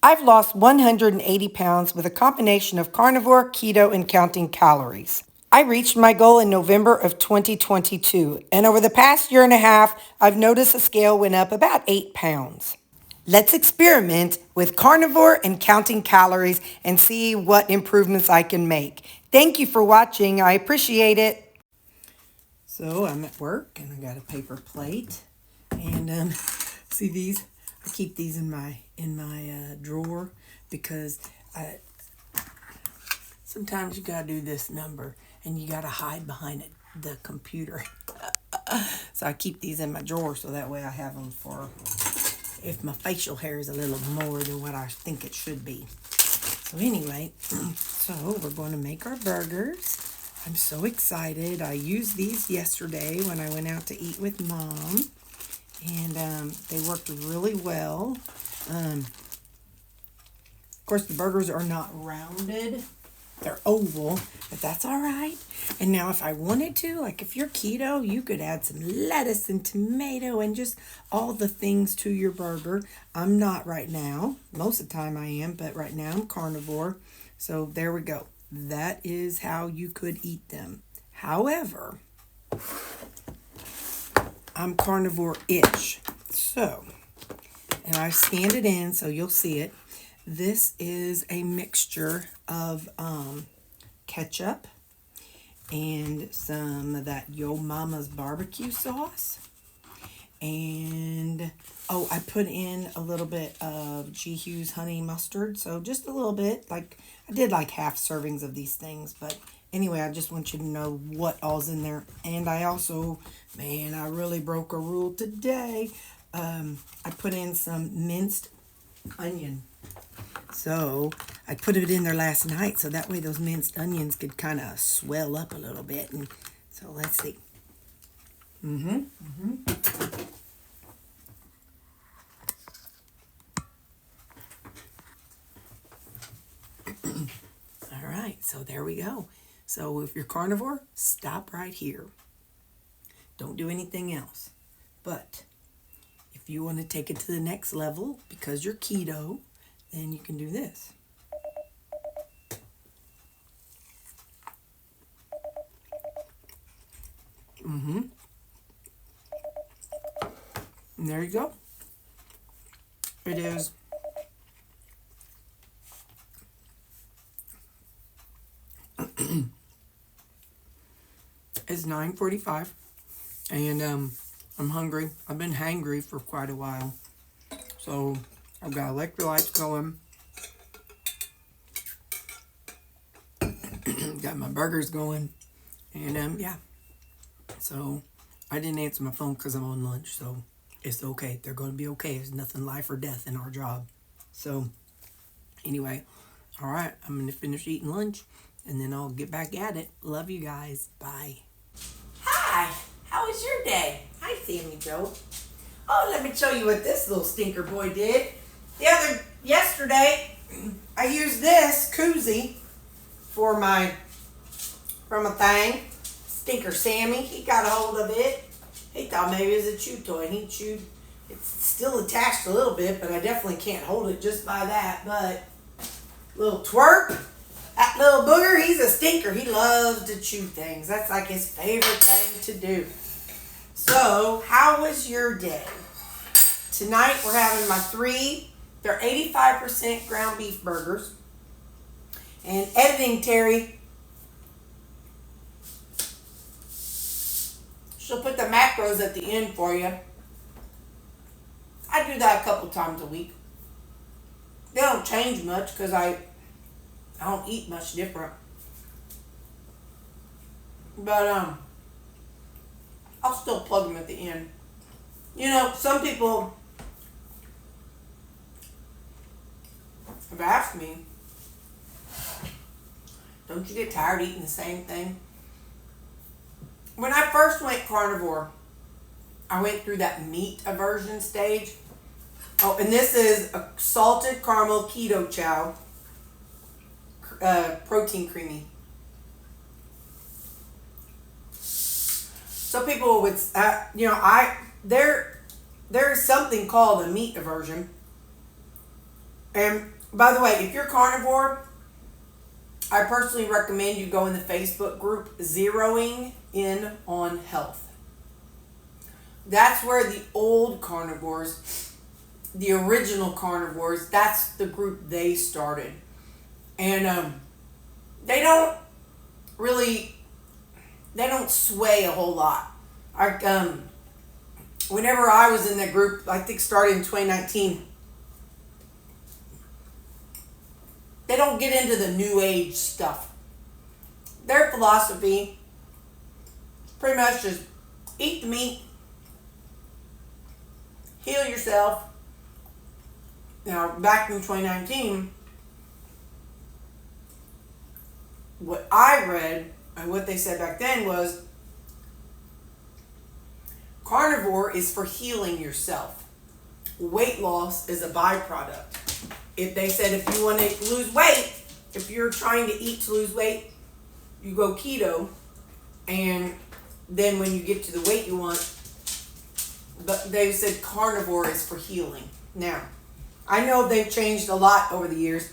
I've lost 180 pounds with a combination of carnivore, keto, and counting calories. I reached my goal in November of 2022, and over the past year and a half, I've noticed the scale went up about 8 pounds. Let's experiment with carnivore and counting calories and see what improvements I can make. Thank you for watching. I appreciate it. So I'm at work and I got a paper plate, and see these? I keep these in my drawer because sometimes you gotta do this number and you gotta hide behind the computer. So I keep these in my drawer so that way I have them for if my facial hair is a little more than what I think it should be. So anyway, so we're going to make our burgers. I'm so excited. I used these yesterday when I went out to eat with Mom, and they worked really well. Of course, the burgers are not rounded. They're oval, but that's all right. And now if I wanted to, like if you're keto, you could add some lettuce and tomato and just all the things to your burger. I'm not right now. Most of the time I am, but right now I'm carnivore. So there we go. That is how you could eat them. However, I'm carnivore-ish. So, and I've scanned it in so you'll see it. This is a mixture of ketchup and some of that Yo Mama's barbecue sauce. And, oh, I put in a little bit of G. Hughes honey mustard. So just a little bit. Like, I did like half servings of these things. But anyway, I just want you to know what all's in there. And I also, man, I really broke a rule today. I put in some minced onion. So I put it in there last night so that way those minced onions could kind of swell up a little bit. And so let's see. All right, so there we go. So if you're carnivore, stop right here. Don't do anything else. But if you want to take it to the next level because you're keto, then you can do this. And there you go. It is it's 9:45 and I'm hungry. I've been hangry for quite a while. So I've got electrolytes going. Got my burgers going. And yeah. So I didn't answer my phone because I'm on lunch. So it's okay. They're going to be okay. There's nothing life or death in our job. So anyway, all right. I'm going to finish eating lunch and then I'll get back at it. Love you guys. Bye. Hi. How was your day? Hi, Sammy Joe. Oh, let me show you what this little stinker boy did. Yesterday, I used this koozie from a thing. Stinker Sammy, he got a hold of it. He thought maybe it was a chew toy, and he chewed. It's still attached a little bit, but I definitely can't hold it just by that. But little twerp, that little booger, he's a stinker. He loves to chew things. That's like his favorite thing to do. So, how was your day? Tonight we're having my they're 85% ground beef burgers. And editing Terri, she'll put the macros at the end for you. I do that a couple times a week. They don't change much because I don't eat much different. But I'll still plug them at the end. You know, some people have asked me, don't you get tired eating the same thing? When I first went carnivore, I went through that meat aversion stage. Oh, and this is a salted caramel keto chow, protein creamy. So people would, there's something called a meat aversion. And by the way, if you're carnivore, I personally recommend you go in the Facebook group Zeroing In on Health. That's where the old carnivores, the original carnivores, that's the group they started. And they don't sway a whole lot. Whenever I was in that group, I think started in 2019, they don't get into the new age stuff. Their philosophy is pretty much just eat the meat, heal yourself. Now, back in 2019, what I read and what they said back then was carnivore is for healing yourself. Weight loss is a byproduct. If they said if you want to lose weight, if you're trying to eat to lose weight, you go keto, and then when you get to the weight you want, but they said carnivore is for healing. Now, I know they've changed a lot over the years,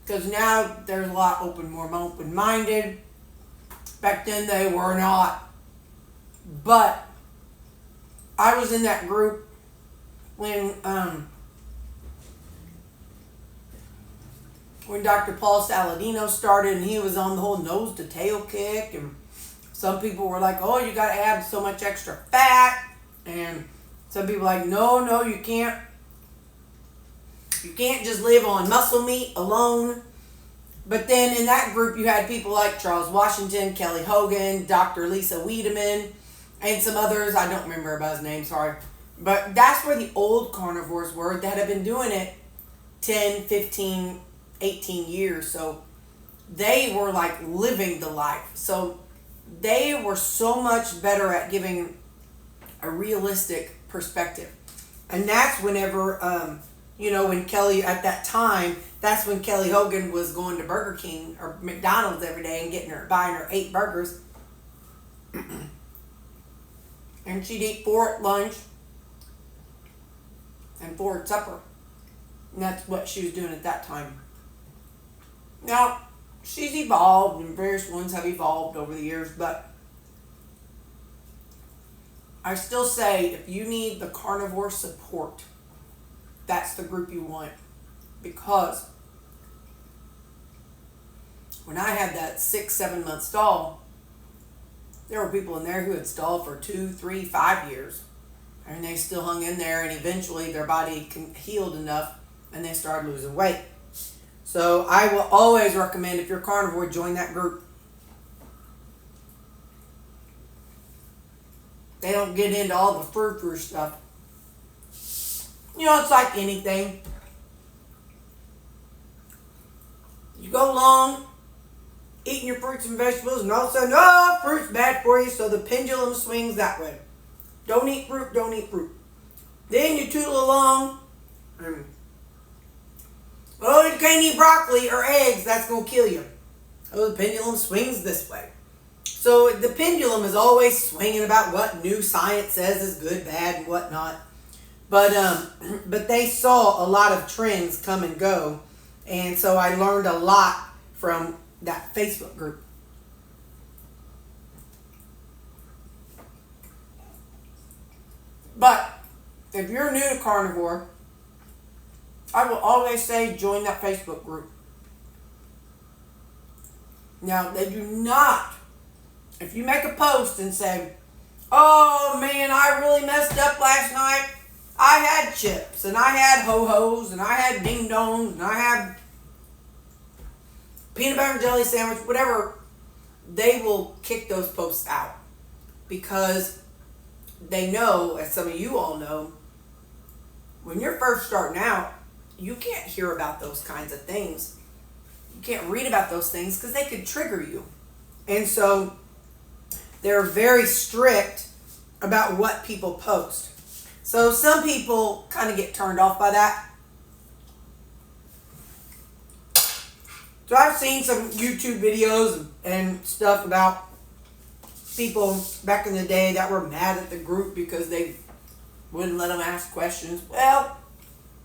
because now there's a lot more open-minded. Back then they were not. But I was in that group when Dr. Paul Saladino started, and he was on the whole nose to tail kick, and some people were like, oh, you got to add so much extra fat, and some people were like, no, you can't just live on muscle meat alone. But then in that group you had people like Charles Washington, Kelly Hogan, Dr. Lisa Wiedemann, and some others. I don't remember everybody's name, sorry. But that's where the old carnivores were that have been doing it 10, 15, 18 years. So they were like living the life. So they were so much better at giving a realistic perspective. And that's whenever, when Kelly, at that time, that's when Kelly Hogan was going to Burger King or McDonald's every day and buying her 8 burgers. And she'd eat 4 at lunch and 4 at supper. And that's what she was doing at that time. Now, she's evolved, and various ones have evolved over the years, but I still say if you need the carnivore support, that's the group you want. Because when I had that 6-7 month stall, there were people in there who had stalled for 2, 3, 5 years. And they still hung in there, and eventually their body healed enough and they started losing weight. So I will always recommend, if you're carnivore, join that group. They don't get into all the frou-frou stuff. It's like anything. You go along eating your fruits and vegetables, and all of a sudden, fruit's bad for you, so the pendulum swings that way. Don't eat fruit, don't eat fruit. Then you tootle along, and, you can't eat broccoli or eggs, that's going to kill you. Oh, the pendulum swings this way. So the pendulum is always swinging about what new science says is good, bad, and whatnot. But they saw a lot of trends come and go, and so I learned a lot from that Facebook group. But if you're new to carnivore, I will always say join that Facebook group. Now, they do not, if you make a post and say, oh man, I really messed up last night. I had chips, and I had ho-hos, and I had ding-dongs, and I had peanut butter and jelly sandwich, whatever, they will kick those posts out. Because they know, as some of you all know, when you're first starting out, you can't hear about those kinds of things. You can't read about those things because they could trigger you. And so they're very strict about what people post. So some people kind of get turned off by that. So I've seen some YouTube videos and stuff about people back in the day that were mad at the group because they Wouldn't let them ask questions. Well,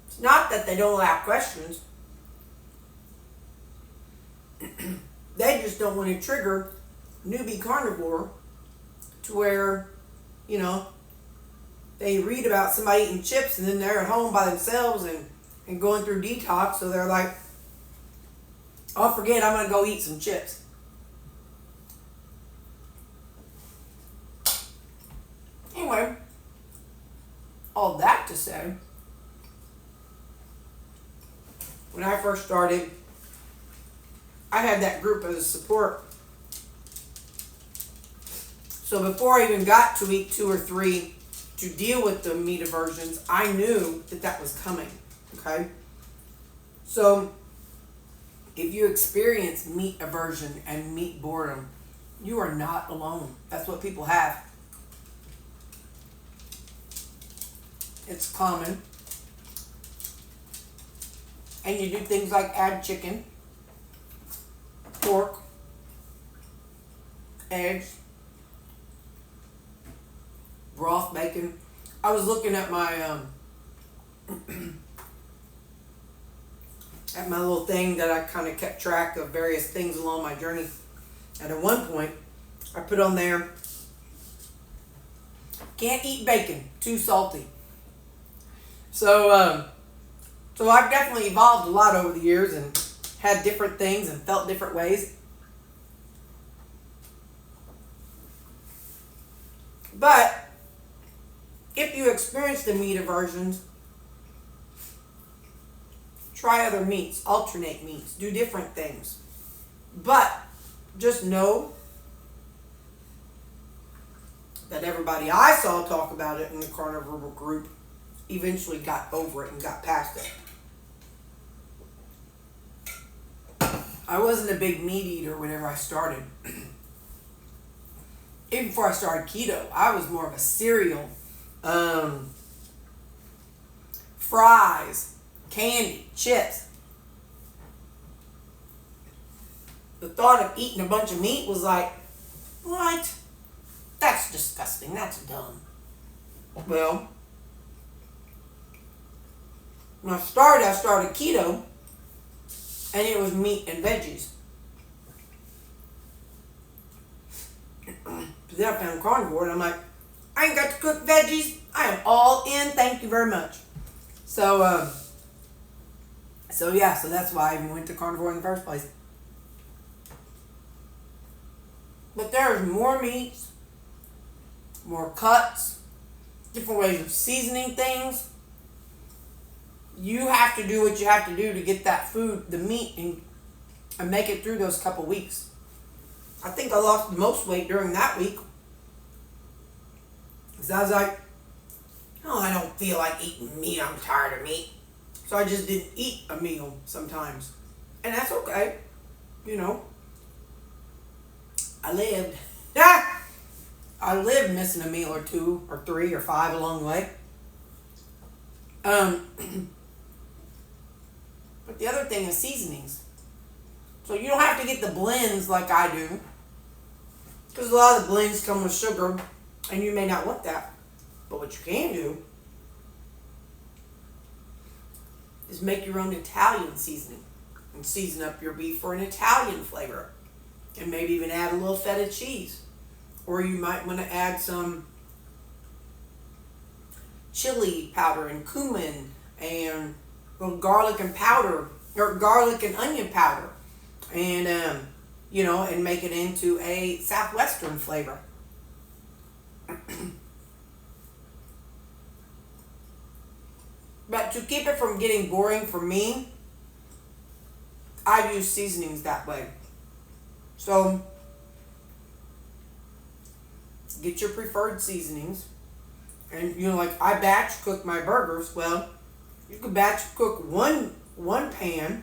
it's not that they don't allow questions. They just don't want to trigger newbie carnivore to where, you know, they read about somebody eating chips and then they're at home by themselves and going through detox. So they're like, oh, forget, I'm going to go eat some chips. Anyway, all that to say, when I first started, I had that group as support. So before I even got to week 2 or 3 to deal with the meat aversions, I knew that that was coming, okay? So if you experience meat aversion and meat boredom, you are not alone. That's what people have. It's common. And you do things like add chicken, pork, eggs, broth, bacon. I was looking at my at my little thing that I kind of kept track of various things along my journey. And at one point, I put on there, can't eat bacon, too salty. So, so I've definitely evolved a lot over the years and had different things and felt different ways. But if you experience the meat aversions, try other meats, alternate meats, do different things. But just know that everybody I saw talk about it in the carnivore group eventually got over it and got past it. I wasn't a big meat eater whenever I started. Even before I started keto, I was more of a cereal, fries, candy, chips. The thought of eating a bunch of meat was like, what? That's disgusting. That's dumb. Well, when I started keto, and it was meat and veggies. Then I found carnivore, and I'm like, I ain't got to cook veggies. I am all in. Thank you very much. So yeah, so that's why I even went to carnivore in the first place. But there's more meats, more cuts, different ways of seasoning things. You have to do what you have to do to get that food, the meat, and make it through those couple weeks. I think I lost the most weight during that week. Because I was like, oh, I don't feel like eating meat. I'm tired of meat. So I just didn't eat a meal sometimes. And that's okay. You know. I lived. I lived missing a meal or 2 or 3 or 5 along the way. But the other thing is seasonings. So you don't have to get the blends like I do. Because a lot of the blends come with sugar. And you may not want that. But what you can do is make your own Italian seasoning. And season up your beef for an Italian flavor. And maybe even add a little feta cheese. Or you might want to add some chili powder and cumin and garlic and powder, or garlic and onion powder, and you know, and make it into a southwestern flavor. But to keep it from getting boring for me, I use seasonings that way. So get your preferred seasonings. And you know, like I batch cook my burgers. Well, you could batch cook one pan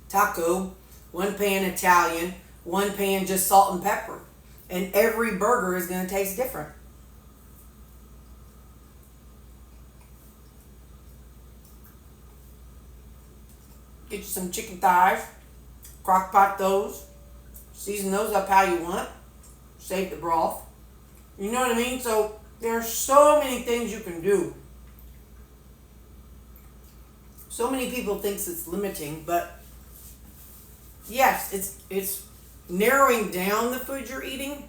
taco, one pan Italian, one pan just salt and pepper. And every burger is going to taste different. Get you some chicken thighs, crock pot those, season those up how you want, save the broth. You know what I mean? So There are so many things you can do. So many people thinks it's limiting, but yes, it's narrowing down the food you're eating.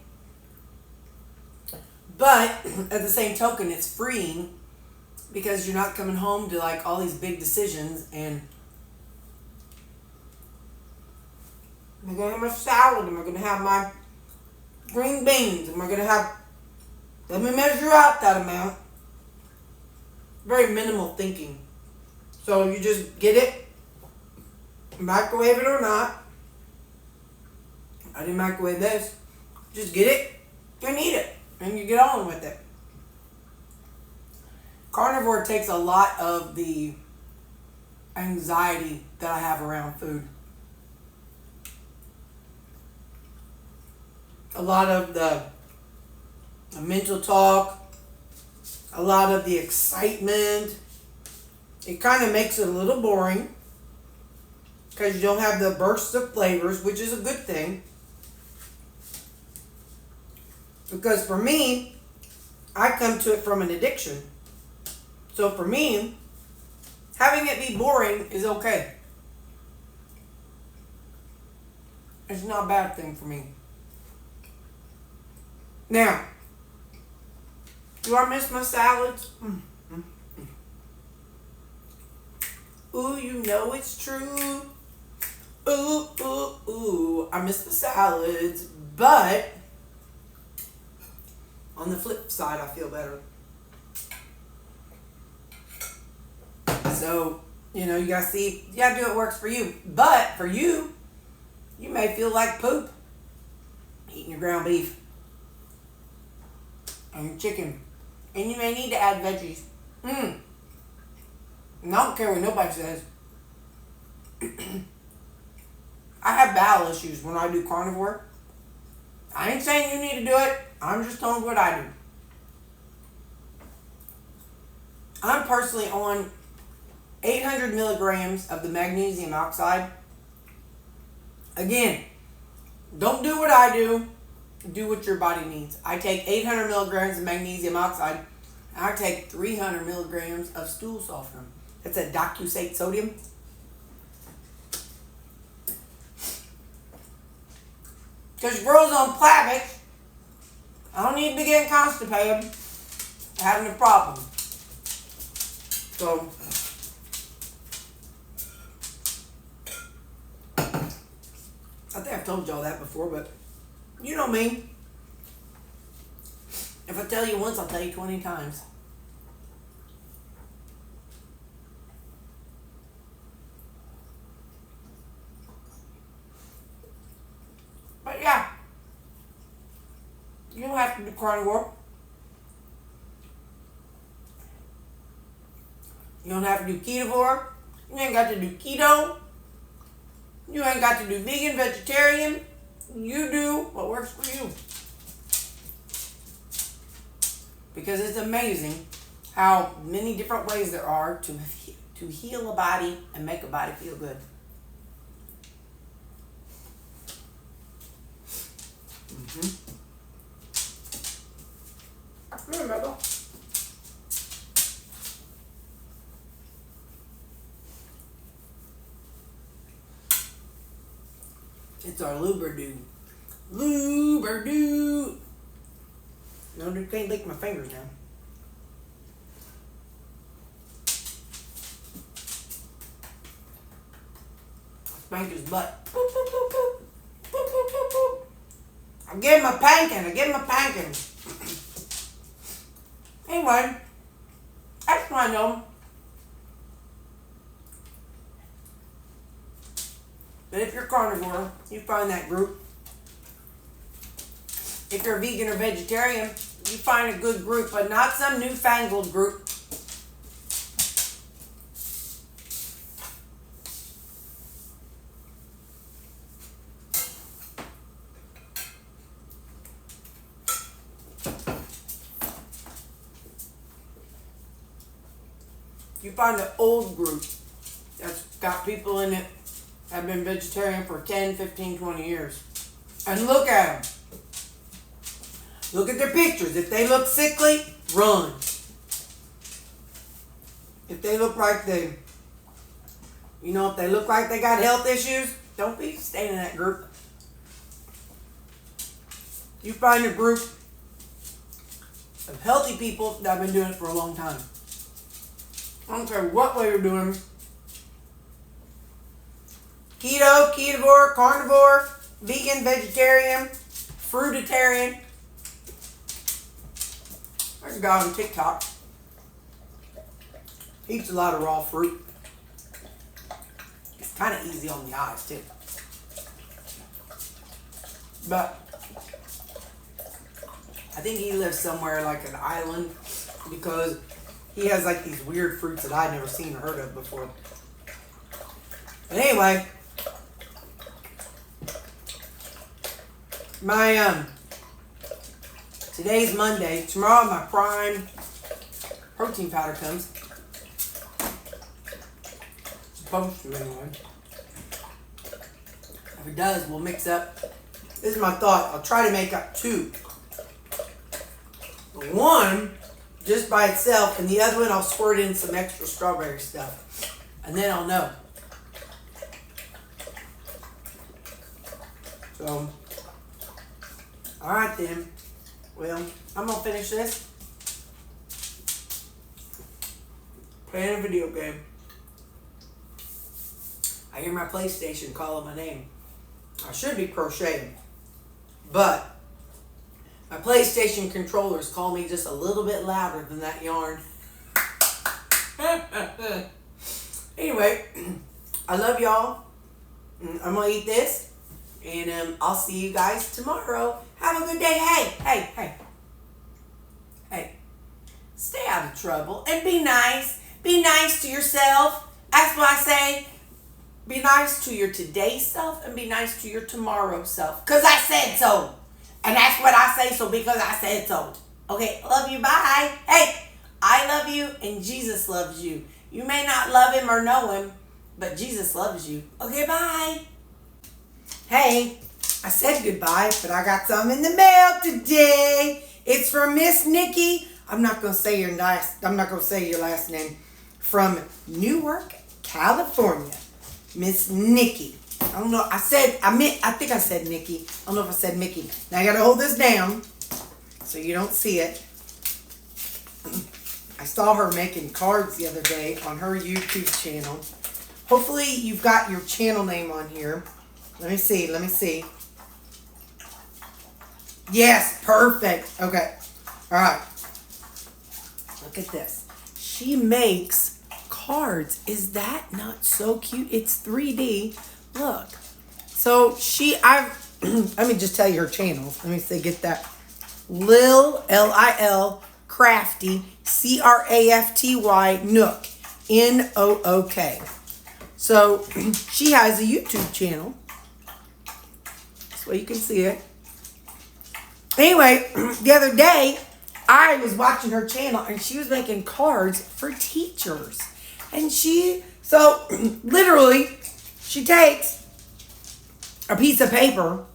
But at the same token, it's freeing because you're not coming home to like all these big decisions and am I going to have my salad? Am I going to have my green beans? Am I going to have, let me measure out that amount. Very minimal thinking. So you just get it, microwave it or not. I didn't microwave this. Just get it and eat it. And you get on with it. Carnivore takes a lot of the anxiety that I have around food. A lot of the mental talk, a lot of the excitement. It kind of makes it a little boring because you don't have the bursts of flavors, which is a good thing. Because for me, I come to it from an addiction. So for me, having it be boring is okay. It's not a bad thing for me. Now, do I miss my salads? Ooh, you know it's true. Ooh, ooh, ooh. I miss the salads, but on the flip side, I feel better. So, you know, you gotta see, you gotta do what works for you. But for you, you may feel like poop eating your ground beef and your chicken. And you may need to add veggies. And I don't care what nobody says. I have bowel issues when I do carnivore. I ain't saying you need to do it. I'm just telling you what I do. I'm personally on 800 milligrams of the magnesium oxide. Again, don't do what I do. Do what your body needs. I take 800 milligrams of magnesium oxide. And I take 300 milligrams of stool softener. That's a detoxed sodium. Because your girl's on Plavix. I don't need to be getting constipated. Having a problem. So, I think I've told y'all that before, but you know me. If I tell you once, I'll tell you 20 times. But yeah, you don't have to do carnivore. You don't have to do ketovore. You ain't got to do keto. You ain't got to do vegan, vegetarian. You do what works for you. Because it's amazing how many different ways there are to heal a body and make a body feel good. Remember. It's our Luberdew. Luberdew. No, you can't lick my fingers now. Spank his butt. Boop, boop, boop, boop. Boop, boop, boop, boop. I give him a panking. Anyway, I just want to know that if you're carnivore, you find that group. If you're vegan or vegetarian, you find a good group, but not some newfangled group. You find an old group that's got people in it that have been vegetarian for 10, 15, 20 years. And look at them. Look at their pictures. If they look sickly, run. If they look like they, if they look like they got health issues, don't be staying in that group. You find a group of healthy people that have been doing it for a long time. I don't care what way you're doing. Keto, ketovore, carnivore, vegan, vegetarian, fruitarian. There's a guy on TikTok. He eats a lot of raw fruit. It's kind of easy on the eyes too. But I think he lives somewhere like an island because he has like these weird fruits that I'd never seen or heard of before. But anyway, today's Monday. Tomorrow my prime protein powder comes. Supposed to anyway. If it does, we'll mix up. This is my thought. I'll try to make up two. One just by itself, and the other one I'll squirt in some extra strawberry stuff, and then I'll know. So, all right then. Well, I'm gonna finish this. Playing a video game. I hear my PlayStation calling my name. I should be crocheting, but my PlayStation controllers call me just a little bit louder than that yarn. Anyway, I love y'all. I'm going to eat this. And I'll see you guys tomorrow. Have a good day. Hey. Stay out of trouble and be nice. Be nice to yourself. That's what I say. Be nice to your today self and be nice to your tomorrow self. Because I said so. And that's what I say so because I said so. Okay, love you, bye. Hey, I love you and Jesus loves you. You may not love him or know him, but Jesus loves you. Okay, bye. Hey, I said goodbye, but I got some in the mail today. It's from Miss Nikki. I'm not gonna say your last name. From Newark, California. Miss Nikki. I don't know. I think I said Nikki. I don't know if I said Mickey. Now I gotta hold this down so you don't see it. I saw her making cards the other day on her YouTube channel. Hopefully you've got your channel name on here. Let me see. Yes, perfect. Okay. All right. Look at this. She makes cards. Is that not so cute? It's 3D. Look. So let me just tell you her channel. Let me say, get that. Lil, L-I-L, Crafty, C-R-A-F-T-Y, Nook, N-O-O-K. So she has a YouTube channel. That's where you can see it. Anyway, the other day, I was watching her channel and she was making cards for teachers. And literally, she takes a piece of paper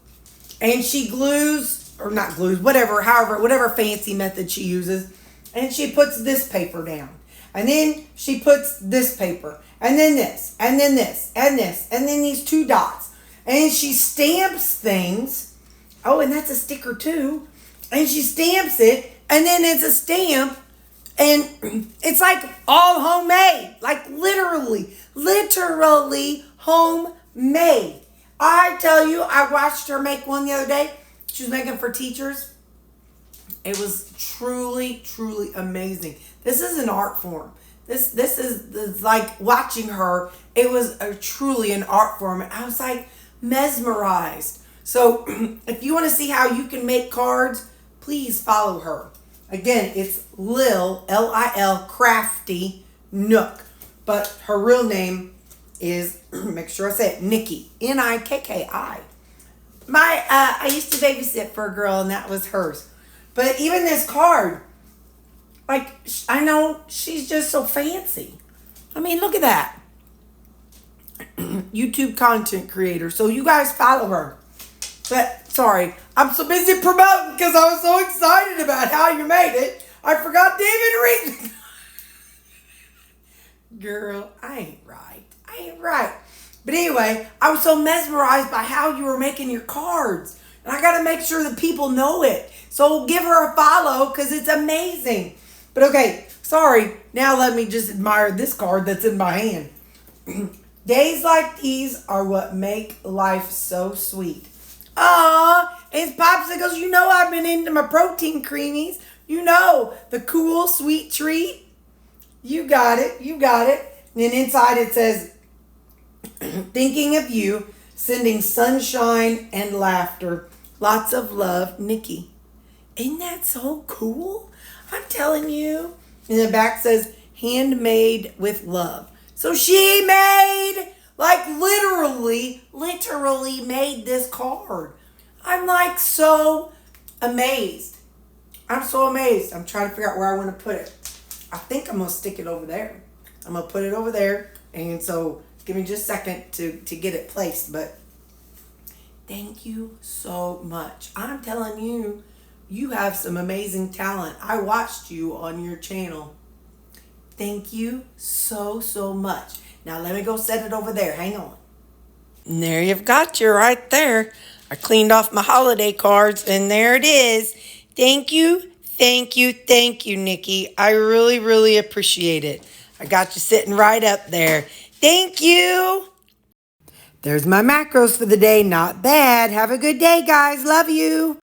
and she glues, or not glues, whatever fancy method she uses, and she puts this paper down. And then she puts this paper, and then this, and then this, and this, and then these two dots. And she stamps things. Oh, and that's a sticker too. And she stamps it, and then it's a stamp, and it's like all homemade. Like literally homemade. I tell you, I watched her make one the other day. She was making for teachers. It was truly, truly amazing. This is an art form. This is like watching her. It was truly an art form. And I was like mesmerized. So if you want to see how you can make cards, please follow her. Again, it's Lil, L-I-L, Crafty, Nook. But her real name is, make sure I say it, Nikki, N-I-K-K-I. I used to babysit for a girl and that was hers. But even this card, like, I know she's just so fancy. I mean, look at that. YouTube content creator. So you guys follow her. But, sorry, I'm so busy promoting because I was so excited about how you made it. I forgot David Reed. Girl, I ain't right. But anyway, I was so mesmerized by how you were making your cards. And I got to make sure that people know it. So give her a follow because it's amazing. But okay, sorry. Now let me just admire this card that's in my hand. Days like these are what make life so sweet. Aw, it's popsicles. You know I've been into my protein creamies. You know, the cool, sweet treat. You got it. And then inside it says, thinking of you, sending sunshine and laughter. Lots of love, Nikki. Isn't that so cool? I'm telling you. And the back says, handmade with love. So she made, like literally made this card. I'm like so amazed. I'm trying to figure out where I want to put it. I think I'm going to stick it over there. I'm going to put it over there. And so give me just a second to get it placed. But thank you so much. I'm telling you, you have some amazing talent. I watched you on your channel. Thank you so much. Now let me go set it over there. Hang on. And there you've got you right there. I cleaned off my holiday cards and there it is. Thank you, Nikki. I really appreciate it. I got you sitting right up there. Thank you. There's my macros for the day. Not bad. Have a good day, guys. Love you.